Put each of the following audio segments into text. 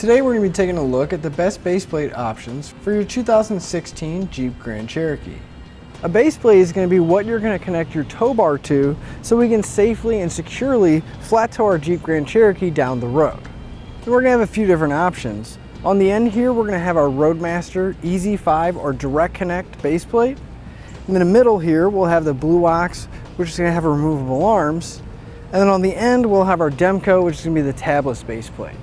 Today we're going to be taking a look at the best base plate options for your 2016 Jeep Grand Cherokee. A base plate is going to be what you're going to connect your tow bar to so we can safely and securely flat tow our Jeep Grand Cherokee down the road. And we're going to have a few different options. On the end here we're going to have our Roadmaster EZ5 or direct connect base plate. In the middle here we'll have the Blue Ox, which is going to have removable arms. And then on the end we'll have our Demco, which is going to be the tabless base plate.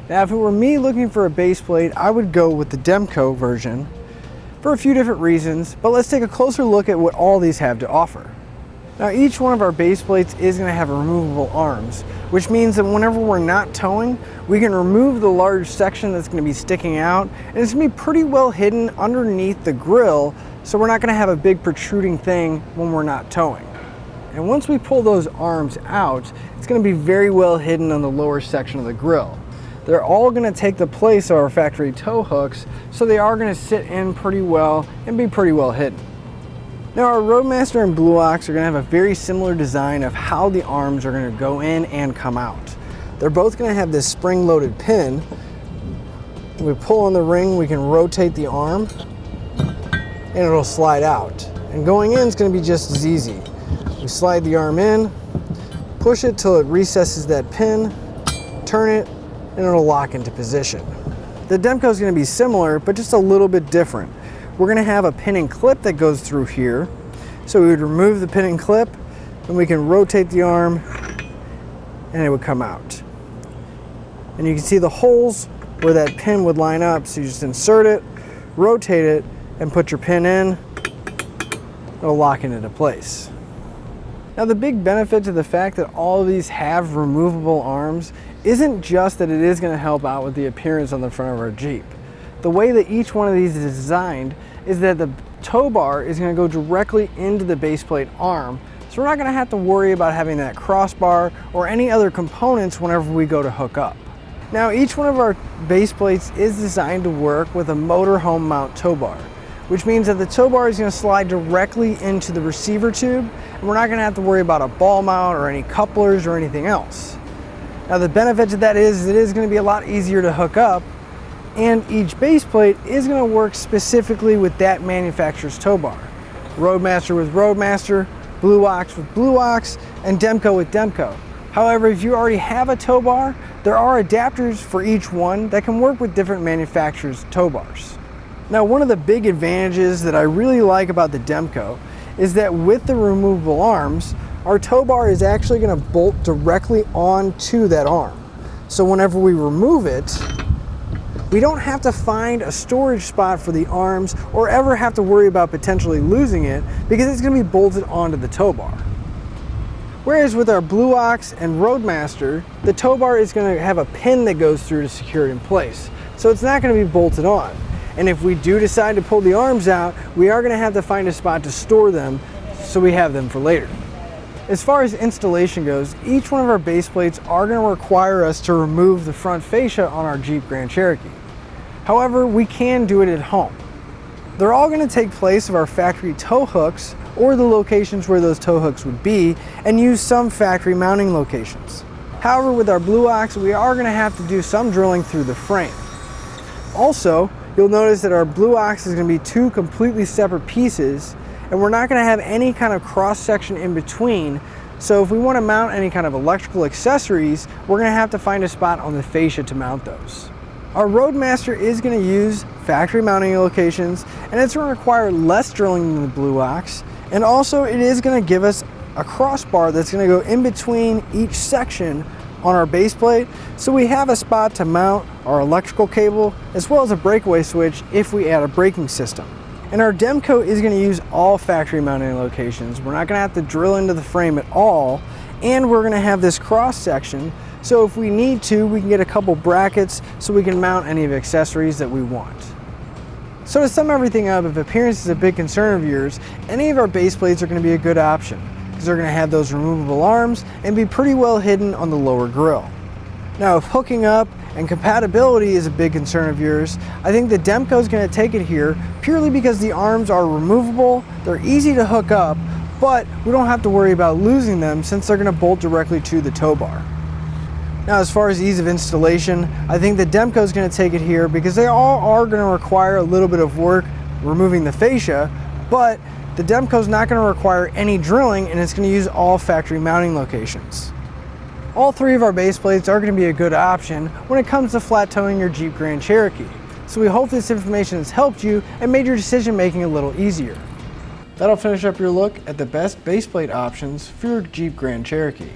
Now if it were me looking for a base plate, I would go with the Demco version for a few different reasons, but let's take a closer look at what all these have to offer. Now each one of our base plates is going to have removable arms, which means that whenever we're not towing, we can remove the large section that's going to be sticking out, and it's going to be pretty well hidden underneath the grill, so we're not going to have a big protruding thing when we're not towing. And once we pull those arms out, it's going to be very well hidden on the lower section of the grill. They're all going to take the place of our factory tow hooks, so they are going to sit in pretty well and be pretty well hidden. Now our Roadmaster and Blue Ox are going to have a very similar design of how the arms are going to go in and come out. They're both going to have this spring-loaded pin. When we pull on the ring, we can rotate the arm and it'll slide out. And going in is going to be just as easy. We slide the arm in, push it till it recesses that pin, turn it, and it'll lock into position. The Demco is going to be similar, but just a little bit different. We're going to have a pin and clip that goes through here. So we would remove the pin and clip, and we can rotate the arm, and it would come out. And you can see the holes where that pin would line up, so you just insert it, rotate it, and put your pin in. It'll lock into place. Now the big benefit to the fact that all of these have removable arms isn't just that it is going to help out with the appearance on the front of our Jeep. The way that each one of these is designed is that the tow bar is going to go directly into the base plate arm, so we're not going to have to worry about having that crossbar or any other components whenever we go to hook up. Now each one of our base plates is designed to work with a motorhome mount tow bar, which means that the tow bar is going to slide directly into the receiver tube, and we're not going to have to worry about a ball mount or any couplers or anything else. Now the benefit to that is it is going to be a lot easier to hook up, and each base plate is going to work specifically with that manufacturer's tow bar. Roadmaster with Roadmaster, Blue Ox with Blue Ox, and Demco with Demco. However, if you already have a tow bar, there are adapters for each one that can work with different manufacturers' tow bars. Now one of the big advantages that I really like about the Demco is that with the removable arms, our tow bar is actually going to bolt directly onto that arm. So whenever we remove it, we don't have to find a storage spot for the arms or ever have to worry about potentially losing it because it's going to be bolted onto the tow bar. Whereas with our Blue Ox and Roadmaster, the tow bar is going to have a pin that goes through to secure it in place. So it's not going to be bolted on. And if we do decide to pull the arms out, we are going to have to find a spot to store them so we have them for later. As far as installation goes, each one of our base plates are going to require us to remove the front fascia on our Jeep Grand Cherokee. However, we can do it at home. They're all going to take place of our factory tow hooks or the locations where those tow hooks would be and use some factory mounting locations. However, with our Blue Ox, we are going to have to do some drilling through the frame. Also, you'll notice that our Blue Ox is going to be two completely separate pieces, and we're not going to have any kind of cross section in between. So if we want to mount any kind of electrical accessories, we're going to have to find a spot on the fascia to mount those. Our Roadmaster is going to use factory mounting locations, and it's going to require less drilling than the Blue Ox, and also it is going to give us a crossbar that's going to go in between each section on our base plate, so we have a spot to mount our electrical cable as well as a breakaway switch if we add a braking system. And our Demco is going to use all factory mounting locations. We're not going to have to drill into the frame at all, and we're going to have this cross section, so if we need to, we can get a couple brackets so we can mount any of the accessories that we want. So to sum everything up, if appearance is a big concern of yours, any of our base plates are going to be a good option because they're going to have those removable arms and be pretty well hidden on the lower grill. Now if hooking up and compatibility is a big concern of yours, I think the Demco is going to take it here purely because the arms are removable, they're easy to hook up, but we don't have to worry about losing them since they're going to bolt directly to the tow bar. Now, as far as ease of installation, I think the Demco is going to take it here because they all are going to require a little bit of work removing the fascia, but the Demco is not going to require any drilling and it's going to use all factory mounting locations. All three of our base plates are going to be a good option when it comes to flat towing your Jeep Grand Cherokee. So we hope this information has helped you and made your decision making a little easier. That'll finish up your look at the best base plate options for your Jeep Grand Cherokee.